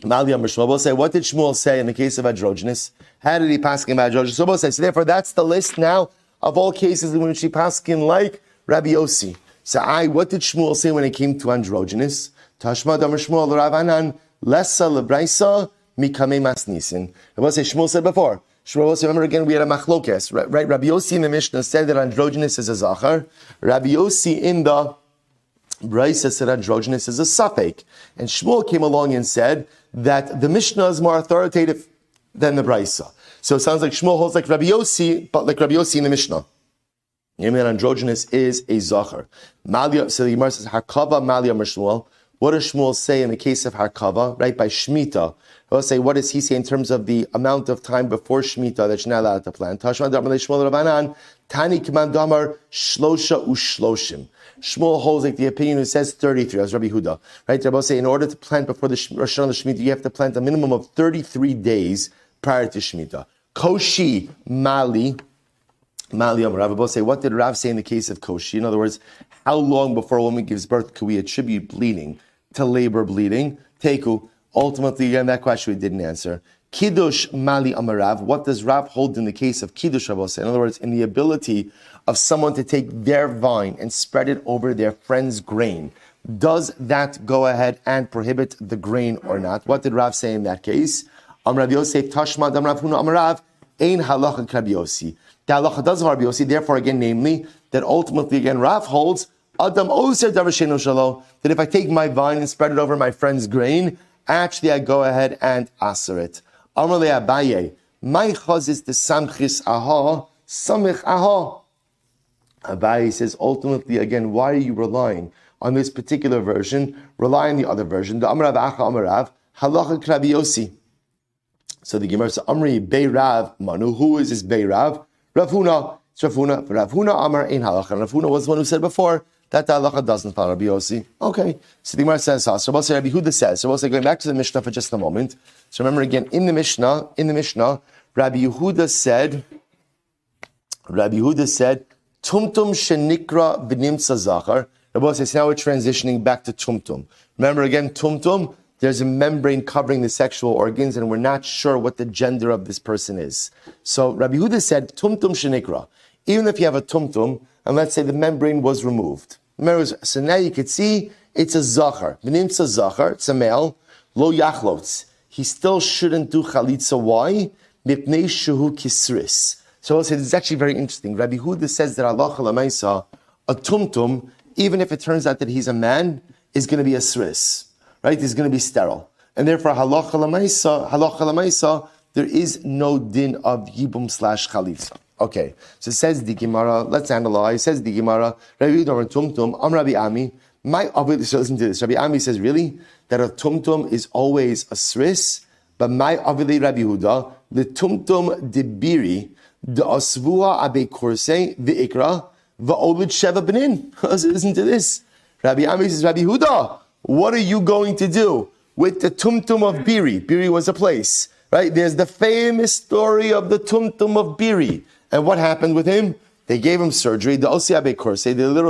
Amar Shmuel. Both say, what did Shmuel say in the case of androgynous? How did he paskin about androgynous? So both say, so therefore that's the list now of all cases in which he paskin like Rabbi Yossi. So what did Shmuel say when it came to androgynous? Tashma Amar Shmuel Ravanan Lessa Lebraisa Mikame Masnisin. What Shmuel said before. Shmuel, remember again, we had a machlokes, right? Rabbi Yossi in the Mishnah said that androgynous is a zachar. Rabbi Yossi in the Braisa said androgynous is a suffix. And Shmuel came along and said that the Mishnah is more authoritative than the Braisa. So it sounds like Shmuel holds like Rabbi Yossi, but like Rabbi Yossi in the Mishnah. That androgynous is a zachar. So the Gemara says, Harkava Mali Amar Shmuel. What does Shmuel say in the case of Harkava, right, by Shemitah? He'll say, what does he say in terms of the amount of time before Shemitah that you're not allowed to plant? Tashma Damar Shmuel Rabbanan, Tani K'man Damar Shlosha Ushloshim. Shmuel holds like the opinion who says 33, as Rabbi Huda. Right, Rabbi say, in order to plant before the Rosh Hashanah Shemitah, you have to plant a minimum of 33 days prior to Shemitah. Koshi Mali Amar. Rabbi say, what did Rav say in the case of Koshi? In other words, how long before a woman gives birth could we attribute bleeding to labor bleeding? Teku. Ultimately, again, that question we didn't answer. Kiddush Mali Amarav. What does Rav hold in the case of Kiddush? In other words, in the ability of someone to take their vine and spread it over their friend's grain. Does that go ahead and prohibit the grain or not? What did Rav say in that case? Amrav Yosef Tashma Amrav Huna Amarav Ein Halacha Rabbi Yossi. The halacha does Rabbi Yossi. Therefore, again, namely that ultimately, again, Rav holds Adam Oser Davar She'eno Shalo, that if I take my vine and spread it over my friend's grain, actually I go ahead and aser it. Amar le Abaye, my chazis the samchis aha, samich aha. Abaye says, ultimately, again, why are you relying on this particular version? Rely on the other version. The Amrav Acha Amarav, halacha Rabbi Yossi. So the Gemara says, Amri Beirav Manu, who is this Beirav? Rav Huna. It's Rav Huna. Rav Huna Amar Ein Halacha. Rav Huna was the one who said before That halacha doesn't follow Rabbi Yossi. Okay, so the Gemara says, so we'll say Rabbi Huda says. So we'll say, going back to the Mishnah for just a moment. So remember again, in the Mishnah, Rabbi Yehuda said, Tumtum shenikra v'nimtza zachar. Rabbi Yossi says, now we're transitioning back to tumtum. Remember again, tumtum, there's a membrane covering the sexual organs, and we're not sure what the gender of this person is. So Rabbi Yehuda said, tumtum shenikra. Even if you have a tumtum, and let's say the membrane was removed. So now you could see it's a zachar. V'nimtza zachar, it's a male, lo yachlotz. He still shouldn't do chalitza. Why? Mipnei shehu kisris. So I'll say this is actually very interesting. Rabbi Yehuda says that halacha l'maisa, a tumtum, even if it turns out that he's a man, is going to be a sris. Right? He's going to be sterile. And therefore, halacha l'maisa, there is no din of yibum / chalitza. Okay. So it says the Gemara, let's analyze. It says the Gemara, Rabbi Yehuda tumtum, Rabbi Ami. So listen to this. Rabbi Ami says, really? That a tumtum is always a sris? But my avili Rabbi Yehuda, the tumtum debiri, the asvua abe kurse, the ikra, the olid sheva benin. Listen to this. Rabbi Ami says, Rabbi Yehuda, what are you going to do with the tumtum of Biri? Biri was a place, right? There's the famous story of the tumtum of Biri. And what happened with him? They gave him surgery. The osi abe kurse,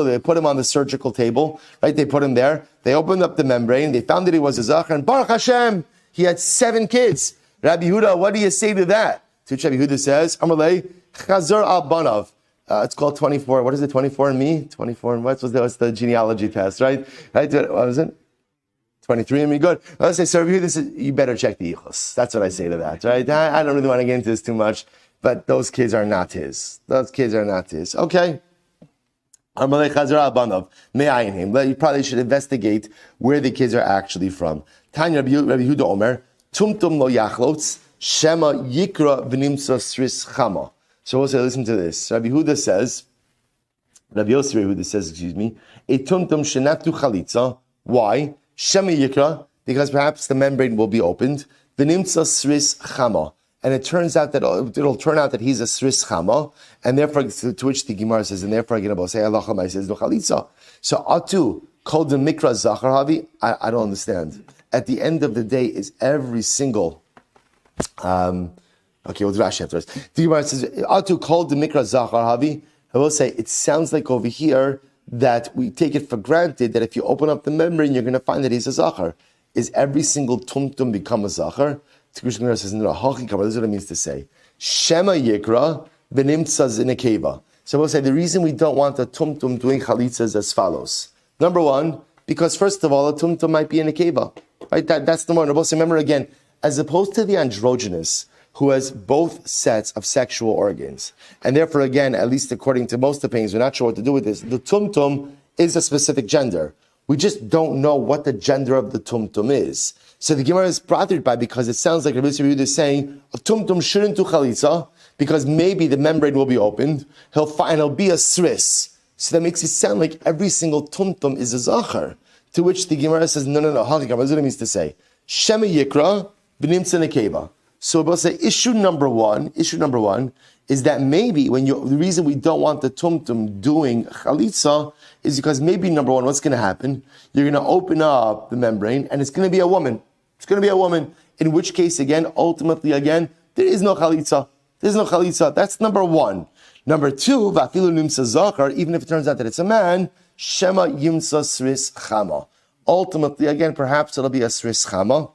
they put him on the surgical table, right? They put him there. They opened up the membrane. They found that he was a zachar. And Baruch Hashem, he had 7 kids. Rabbi Yehuda, what do you say to that? To which Rabbi Yehuda says, Amalei, Chazar al Banav. It's called 24. What is it? 24 and me? 24 and what's the genealogy test, right? Right? What was it? 23 and me. Good. Let's say, so Rabbi Yehuda says, you better check the ichus. That's what I say to that, right? I don't really want to get into this too much, but those kids are not his. Okay. Amalei Chazar al Banav. You probably should investigate where the kids are actually from. Tanya Rabbi Yehuda Omer, Tumtum lo yachlotz, Shema yikra v'nimtza sris chama. So we'll say, listen to this. Rabbi Yehuda says, a tumtum shenatu chalitza. Why? Shema yikra, because perhaps the membrane will be opened. V'nimtza sris chama. And it turns out that it'll turn out that he's a sris chama, and therefore, to which the Gemara says, and therefore, again, say Allah says no chalitza. So atu called the mikra zachar havi. I don't understand. At the end of the day, is every single okay, we'll do Rashi afterwards. The Gemara says atu called the mikra zachar havi. I will say it sounds like over here that we take it for granted that if you open up the membrane, you're going to find that he's a zachar. Is every single tumtum become a zachar? The Gemara says, no, this is what it means to say. Shema yikra v'nimtzas in a keva. So we'll say the reason we don't want a tumtum doing chalitza is as follows. Number one, because first of all, a tumtum might be in a keva. Right? That's the one. We'll say, remember again, as opposed to the androgynous, who has both sets of sexual organs. And therefore, again, at least according to most opinions, we're not sure what to do with this. The tumtum is a specific gender. We just don't know what the gender of the tumtum is. So the Gemara is bothered by because it sounds like Rabbi Yehuda is saying a tumtum shouldn't do chalitza because maybe the membrane will be opened. He'll be a sris. So that makes it sound like every single tumtum is a zachar. To which the Gemara says, no. That's what it means to say. Shema yikra b'nimtza nekeva. So we'll say issue number one is that maybe the reason we don't want the tumtum doing chalitza is because maybe number one, what's going to happen? You're going to open up the membrane and it's going to be a woman. It's going to be a woman. In which case, ultimately, there is no chalitza. There's no chalitza. That's number one. Number two, vafilu nimsa zachar, even if it turns out that it's a man, shema yimsa sris chama. Ultimately, perhaps it'll be a sris chama.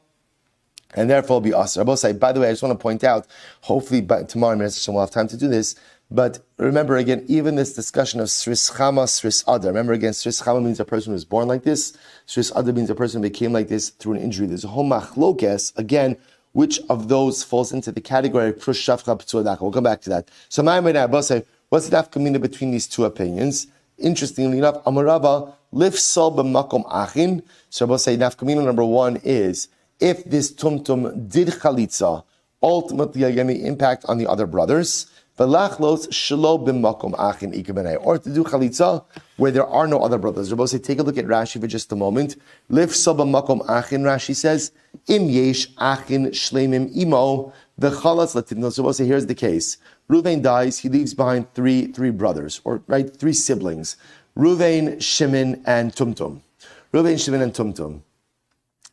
And therefore it'll be asr. I will say, by the way, I just want to point out, hopefully by tomorrow we'll have time to do this, but remember again, even this discussion of sris chama, sris ada. Remember again, sris chama means a person who was born like this. Sris ada means a person who became like this through an injury. There's a whole machlokes, again, which of those falls into the category of prush shafcha p'tzuadaka. We'll come back to that. So my I will say, what's the nafkamina between these two opinions? Interestingly enough, Amarava, lif sol b'makom achin. So I will say, nafkamina number one is, if this tumtum did chalitza, ultimately again the impact on the other brothers, v'lachlos shelo b'makom achin ikabenei, or to do chalitza where there are no other brothers. Rabbi say, take a look at Rashi for just a moment. Lif so b'makom achin, Rashi says, im yesh achin shleimim imo v'chalatz latidno. So Rabbi say, here's the case. Reuven dies, he leaves behind three brothers, or right, 3 siblings. Ruvain, Shimon, and Tumtum. Ruvain, Shimon, and Tumtum.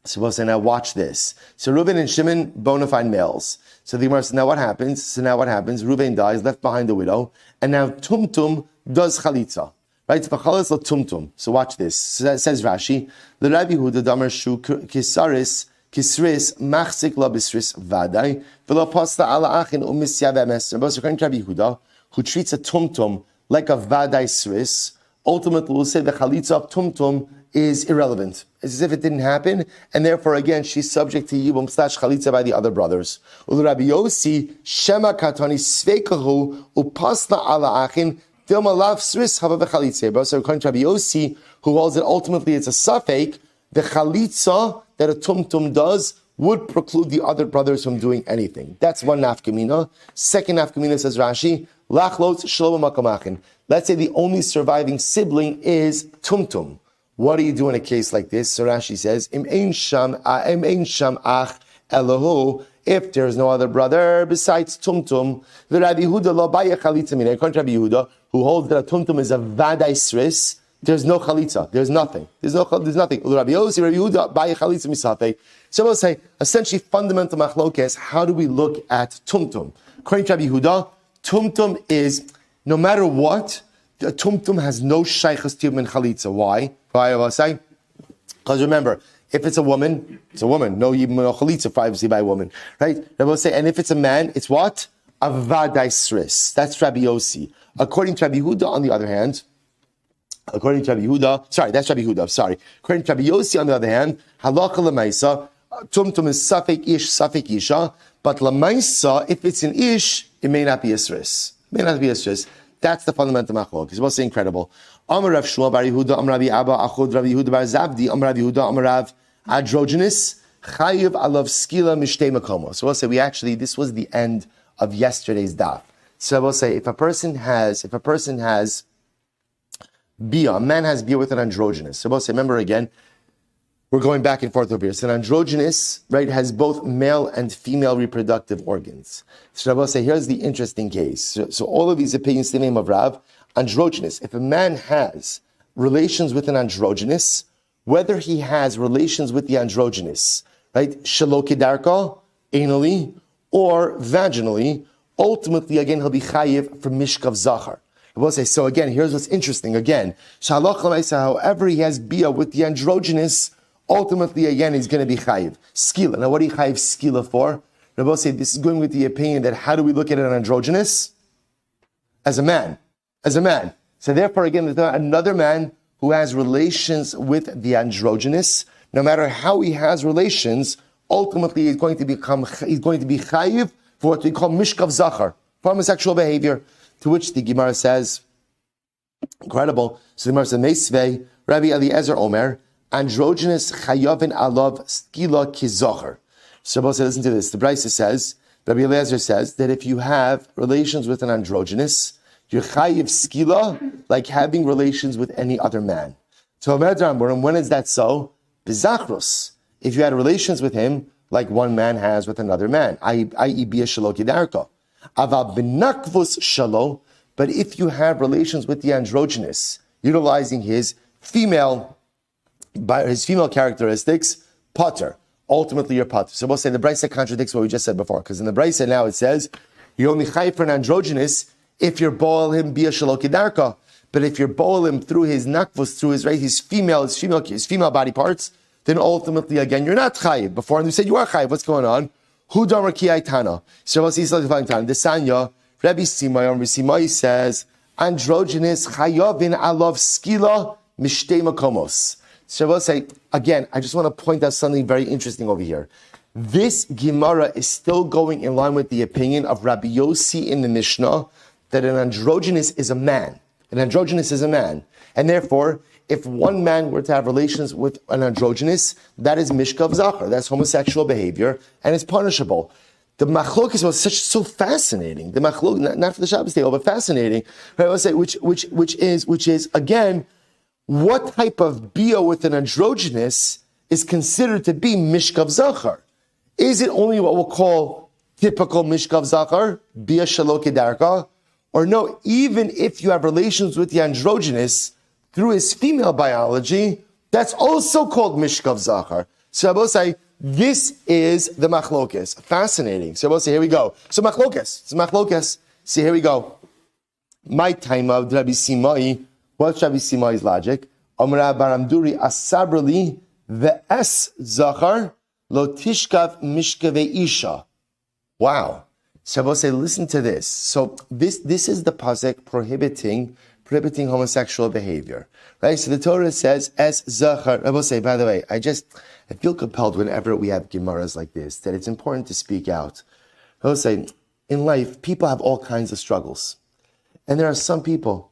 So we'll say, now watch this. So Reuben and Shimon, bona fide males. So the Gemara says, now what happens? Reuben dies, left behind the widow, and now Tumtum does chalitza. Right? Tumtum. So watch this. So says Rashi, the Rabbi Huda Damar Shu Kisris Machzik La Bisris Vadai V'lo Pasta Ala Achin Umisya V'Emester. But according to Rabbi Huda, who treats a Tumtum like a Vadai Sris, ultimately we'll say the chalitza of Tumtum is irrelevant. It's as if it didn't happen, and therefore, again, she's subject to Yibum / Chalitza by the other brothers. Rabbi Yossi, Shema Katani Sveikahu, Upasna Ala Achin, Dilma Lav Sris Hava Chalitza. So according to Rabbi Yossi, who holds that ultimately it's a suffix, the Chalitza that a Tumtum does would preclude the other brothers from doing anything. That's one nafkamina. Second nafkamina, says Rashi, Lachlot Shlomo Makamachin. Let's say the only surviving sibling is Tumtum. What do you do in a case like this? So Rashi says, Im ein sham ach Elohu, if there's no other brother besides Tumtum, the Rabbi Yehuda lo baya chalitza mina. According to Rabbi Yehuda, who holds that a Tumtum is a vadai sris, there's no chalitza. There's nothing. There's nothing. Rabbi Yehuda baya chalitza misafei. So we'll say, essentially, fundamental machlokes. How do we look at Tumtum? According to Rabbi Yehuda, Tumtum is, no matter what, the Tumtum has no shaychus to min chalitza. Why? Why will I say? Because remember, if it's a woman, it's a woman. No chalitza, privacy by a woman, right? I will say, and if it's a man, it's what? A vadai sris. That's Rabbi Yossi. According to Rabbi Yehuda, on the other hand, that's Rabbi Yehuda. Sorry. According to Rabbi Yossi, on the other hand, halacha lemaisa, Tumtum is safek ish, safek isha, but lemaisa, if it's an ish, it may not be a sris. That's the fundamental machlok. It's most incredible. Amar Rav Shmuel bar Yehuda, Amar Rabbi Abba, Achod Rabbi Yehuda bar Zavdi, Amar Rabbi Yehuda, Amar Rav Androgynous, Chayiv alav skila mishtei makomos. So we'll say this was the end of yesterday's daf. So we'll say if a person has bia, a man has bia with an androgynous. So we'll say, remember again, we're going back and forth over here. So an androgynous, right, has both male and female reproductive organs. So I will say, here's the interesting case. So all of these opinions, the name of Rav, androgynous. If a man has relations with an androgynous, whether he has relations with the androgynous, right, shelo kedarka, anally, or vaginally, ultimately, again, he'll be chayiv for mishkav zachar. I will say, so again, here's what's interesting. Again, however he has bia with the androgynous, ultimately, again, he's going to be chayiv. Skila. Now, what do you chayiv skila for? I will say, this is going with the opinion that how do we look at an androgynous? As a man. So therefore, again, there's another man who has relations with the androgynous. No matter how he has relations, ultimately, he's going to be chayiv for what we call mishkav zachar, for homosexual behavior. To which the Gemara says, incredible. So the Gemara says, Meisvei, Rabbi Eliezer Omer, androgynous chayavin alav skila kizachar. So listen to this. The Brisa says, Rabbi Eliezer says, that if you have relations with an androgynous, you're chayiv skila like having relations with any other man. So when is that so? Bizachros. If you had relations with him, like one man has with another man, i.e. bia shelo kedarka. Ava benakvus shalo, but if you have relations with the androgynous, utilizing his female characteristics, pater. Ultimately, you're pater. So we'll say the Brisa contradicts what we just said before, because in the Brisa now it says you're only chayiv for an androgynous if you're boil him bia shelo kedarka. But if you're boil him through his nakvus, through his female body parts, then ultimately again you're not chayiv. Before and we said you are chayiv. What's going on? Hu damar ki aitana. So we'll see the following time. The Sanya, Rabbi Simai says androgynous chayavin alav skila mishtei makomos. So we'll say again. I just want to point out something very interesting over here. This Gemara is still going in line with the opinion of Rabbi Yossi in the Mishnah that an androgynous is a man. An androgynous is a man. And therefore, if one man were to have relations with an androgynous, that is mishkav zachar. That's homosexual behavior, and it's punishable. The machlokes was so fascinating. The machlok, not for the Shabbos table, but fascinating. Right? I would say, which is again, what type of bia with an androgynous is considered to be mishkav zachar? Is it only what we'll call typical mishkav zachar, bia shelo kedarka, or no? Even if you have relations with the androgynous, through his female biology, that's also called Mishkav Zachar. So Rabbi say, this is the machlokes. Fascinating. So Rabbi say, here we go. So machlokes. It's machlokes. See, here we go. My time of Rabbi Simai. What's Rabbi Simai's logic? Amra Baramduri asabrali ve'es Zachar lo tishkav mishkave isha. Wow. So Rabbi say, listen to this. So this is the pasuk prohibiting homosexual behavior, right? So the Torah says, as Zachar. I will say, by the way, I feel compelled whenever we have Gemaras like this, that it's important to speak out. I will say, in life, people have all kinds of struggles. And there are some people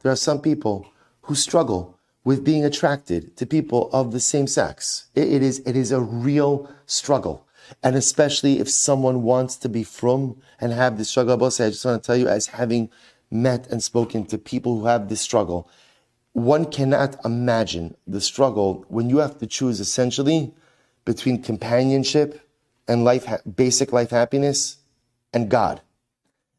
who struggle with being attracted to people of the same sex. It is a real struggle. And especially if someone wants to be frum and have this struggle. I will say, I just want to tell you, as having met and spoken to people who have this struggle, one cannot imagine the struggle when you have to choose essentially between companionship and basic life happiness and God.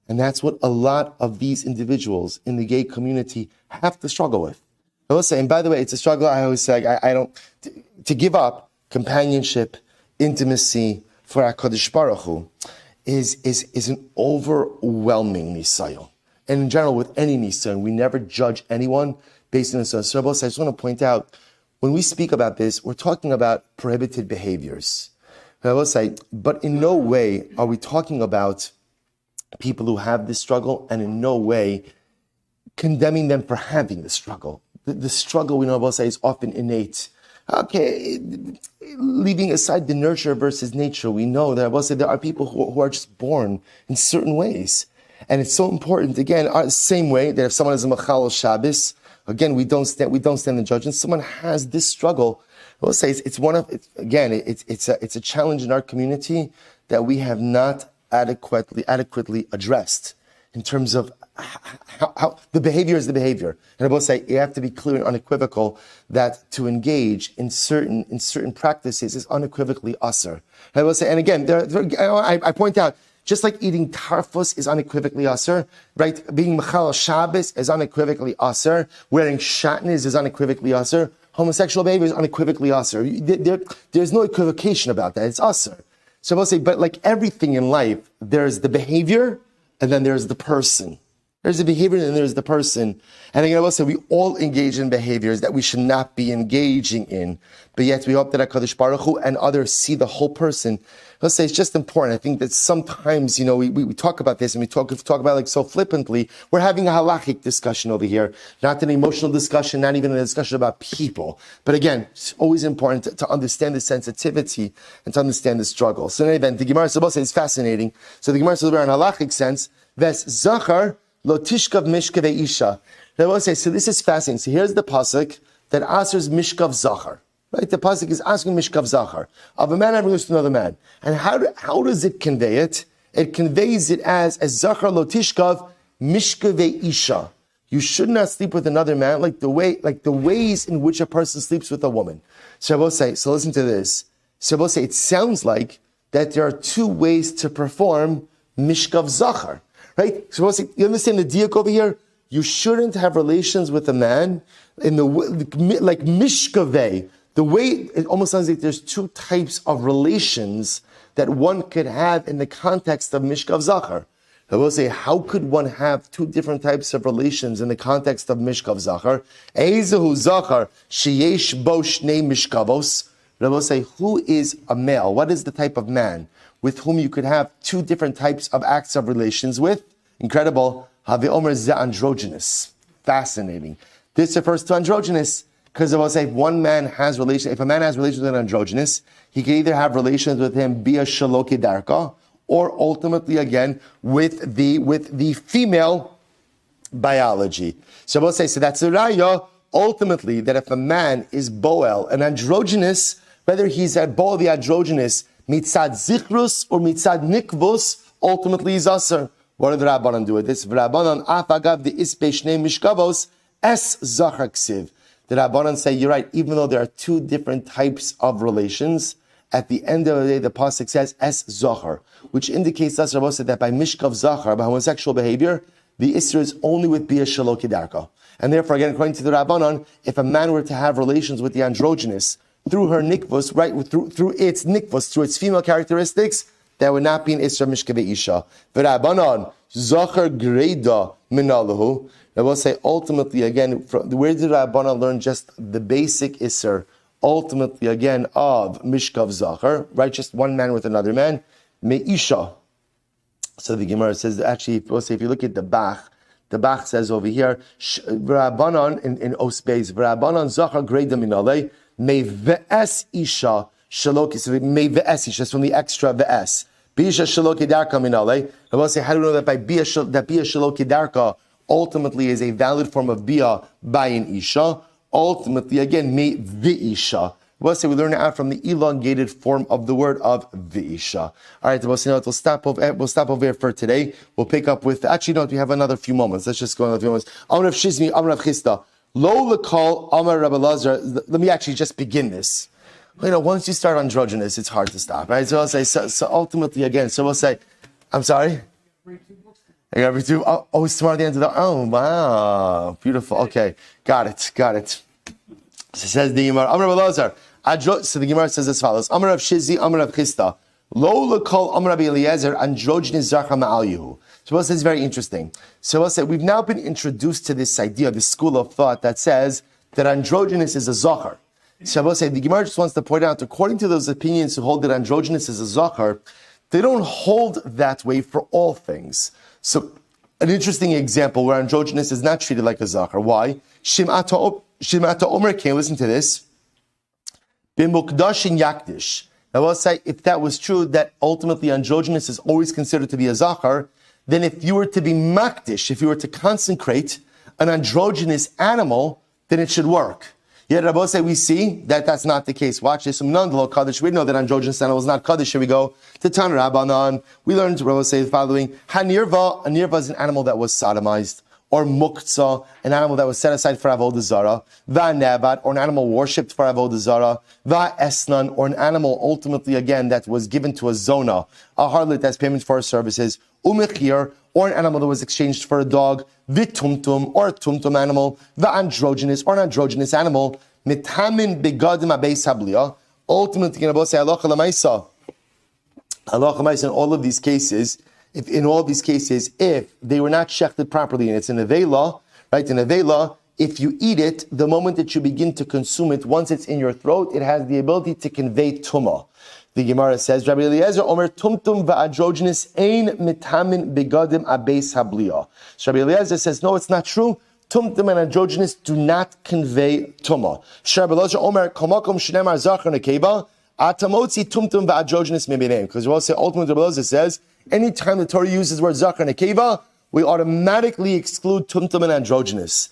And that's what a lot of these individuals in the gay community have to struggle with. I will say, and by the way, it's a struggle. I always say, to give up companionship, intimacy for HaKadosh Baruch Hu is an overwhelming nisayon. And in general, with any nisayon, we never judge anyone based on this. So I just want to point out, when we speak about this, we're talking about prohibited behaviors. I will say, but in no way are we talking about people who have this struggle, and in no way condemning them for having the struggle. The struggle, we know, I will say, is often innate. Okay, leaving aside the nurture versus nature, we know that I will say there are people who are just born in certain ways. And it's so important, again, the same way that if someone is a Machal Shabbos, again, we don't stand the judgment. Someone has this struggle. I will say it's a challenge in our community that we have not adequately addressed in terms of how the behavior is the behavior. And I will say, you have to be clear and unequivocal that to engage in certain practices is unequivocally asur. I will say, and again, I point out, just like eating tarfus is unequivocally asur, right? Being Machal Shabbos is unequivocally asur. Wearing shatnez is unequivocally asur. Homosexual behavior is unequivocally asur. There's no equivocation about that. It's asur. So I will say, but like everything in life, there's the behavior and then there's the person. There's the behavior and there's the person. And again, I will say, we all engage in behaviors that we should not be engaging in. But yet we hope that HaKadosh Baruch Hu and others see the whole person. Let's say it's just important. I think that sometimes, we talk about this and we talk about it like so flippantly. We're having a halachic discussion over here, not an emotional discussion, not even a discussion about people. But again, it's always important to understand the sensitivity and to understand the struggle. So in any event, the Gemara says it's fascinating. So the Gemara says in a halachic sense, Ves Zachar lo tishkav mishkave isha. I will say, so this is fascinating. So here's the pasuk that answers mishkav Zachar. Right? The pasuk is asking mishkav Zachar of a man having relations to another man. And how does it convey it? It conveys it as Zachar lo tishkav mishkave isha. You should not sleep with another man like the ways in which a person sleeps with a woman. So I will say, so listen to this. So I will say, it sounds like that there are two ways to perform mishkav Zachar. Right? So you understand the diak over here? You shouldn't have relations with a man in the like mishkaveh. The way it almost sounds like there's two types of relations that one could have in the context of mishkav Zachar. I will say, how could one have two different types of relations in the context of mishkav Zachar? Eizehu Zachar sheyesh bo shnei mishkavos. I will say, who is a male? What is the type of man with whom you could have two different types of acts of relations with? Incredible. Havi Omer ze androgynous. Fascinating. This refers to androgynous because I will say, if a man has relations with an androgynous, he can either have relations with him via shaloki darka, or ultimately again with the female biology. So I will say, so that's a raya. Ultimately, that if a man is boel, an androgynous, whether he's at boel the androgynous mitzad zichrus or mitzad nikvus, ultimately he's asur. What did the Rabbanan do with this? Rabbanan afagav the ispe shnei mishkavos es zachar ksiv. The Rabbanan say, you're right, even though there are two different types of relations, at the end of the day, the pasuk says es zachar, which indicates that by mishkav zachar, by homosexual behavior, the isra is only with bia shaloki darka. And therefore, again, according to the Rabbanon, if a man were to have relations with the androgynous through her nikvus, right, through its nikvus, through its female characteristics, that would not be an Isra Mishkaveh Isha. V'Rabbanon, Zachar Greda Minalahu. I will say, ultimately, again, where did Rabbanon learn just the basic Isser? Ultimately, again, of Mishkav Zachar, right? Just one man with another man. Me'isha. So the Gemara says, actually, if you look at the Bach says over here, Rabbanon in Osbeis, Rabbanon Zachar Greda Minalei, Me Ve'es Isha, Shaloki, so Me Ve'es Isha, that's from the extra Ve'es. Bisha Shaloki Darka Minalei. I will say, how do we know that Bia Shaloki Darka ultimately is a valid form of Bia by an Isha? Ultimately, again, Me Ve'isha. We'll say we learn it out from the elongated form of the word of V'isha. All right, we'll stop over here for today. We'll pick up with, actually, no, we have another few moments. Let's just go another few moments. Amar of Shizmi, Amar of Chista. Lo lekal Amar Rabbi Lazar. Let me actually just begin this. Once you start androgynous, it's hard to stop, right? So I'll say, so ultimately, again, so we'll say, I'm sorry? I got every two. Oh, it's tomorrow at the end of the, oh, wow. Beautiful. Okay. Got it. So says the Gemara, Amar Rabbi Lazar. So the Gemara says as follows: Amar Rav Shizi, Amar Rav Chista, Lo lekol Amar Rabbi Eliezer, androgynous zachar ma'al yehu. So this is very interesting. So we'll say we've now been introduced to this idea, this school of thought that says that androgynous is a zachar. So we'll say the Gemara just wants to point out, according to those opinions who hold that androgynous is a zachar, they don't hold that way for all things. So an interesting example where androgynous is not treated like a zachar. Why? Shimata Omer came. Listen to this. B'mukdashin yakdish. Now, I'll say, if that was true, that ultimately androgynous is always considered to be a zachar, then if you were to be makdish, if you were to consecrate an androgynous animal, then it should work. Yet, Rabbi say, we see that that's not the case. Watch this. We know that androgynous animal is not kaddish. Here we go to Tan Rabbanan. We learned, Rabbi say, the following: Hanirva. A nirva is an animal that was sodomized. Or muktzah, an animal that was set aside for avodah zarah, va'nebat, or an animal worshipped for avodah zarah, va'esnan, or an animal ultimately again that was given to a zona, a harlot as payment for her services, umechir, or an animal that was exchanged for a dog, vitumtum, or a tumtum animal, va'androgynous, or an androgynous animal, mitamin begadim abeis habliya. Ultimately, Rabbi say halacha l'maisa in all of these cases. If they were not shechted properly, and it's an avela, right? An avela, if you eat it, the moment that you begin to consume it, once it's in your throat, it has the ability to convey tumah. The Gemara says, Rabbi Eliezer Omer tumtum va'androgynous ein mitamin begadim abeis habliya. So Rabbi Eliezer says, no, it's not true. Tumtum and androgynous do not convey tumah. Rabbi Eliezer Omer kamakom shnemar zachar nekeva atamotzi tumtum va'androgynous mibineim. Because we all say, ultimately, Rabbi Eliezer says, anytime the Torah uses the word zachar nekeva, we automatically exclude tumtum and androgynous.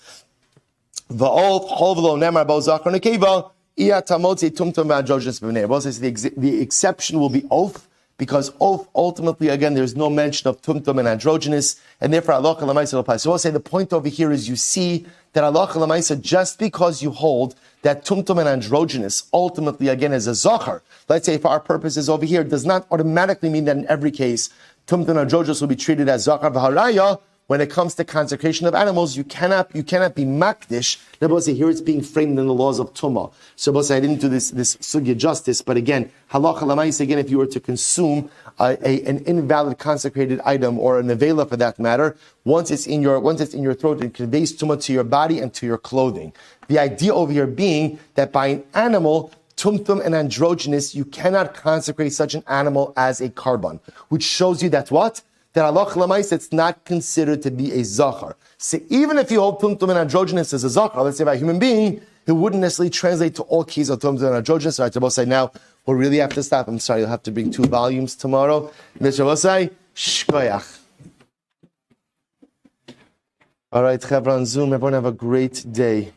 Va'ol chovlo nemar bo zachar nekeva iatamotzi tumtum va'androgynous mibineim. The exception will be oath, because oath ultimately, again, there's no mention of tumtum and androgynous, and therefore halacha l'maisa applies. So I'll say the point over here is you see that halacha l'maisa, just because you hold that tumtum and androgynous ultimately, again, is a zachar, let's say for our purposes over here, does not automatically mean that in every case tumtum and androgynous will be treated as zachar v'haraya. When it comes to consecration of animals, you cannot be makdish. Rabbi say here it's being framed in the laws of tumah. So Rabbi say I didn't do this sugya justice, but again, halacha l'mayis, again, if you were to consume an invalid consecrated item or a nevela for that matter, once it's in your throat, it conveys tumah to your body and to your clothing. The idea over here being that by an animal, tumtum and androgynous, you cannot consecrate such an animal as a karban, which shows you that what? That halacha l'maisa, it's not considered to be a zachar. So even if you hold tumtum and androgynous as a zachar, let's say by a human being, it wouldn't necessarily translate to all keys of tumtum and androgynous. All right, Rabbi say now, we'll really have to stop. I'm sorry, you'll have to bring 2 volumes tomorrow. Rabbi say, shkoyach. All right, Chavra on Zoom, everyone have a great day.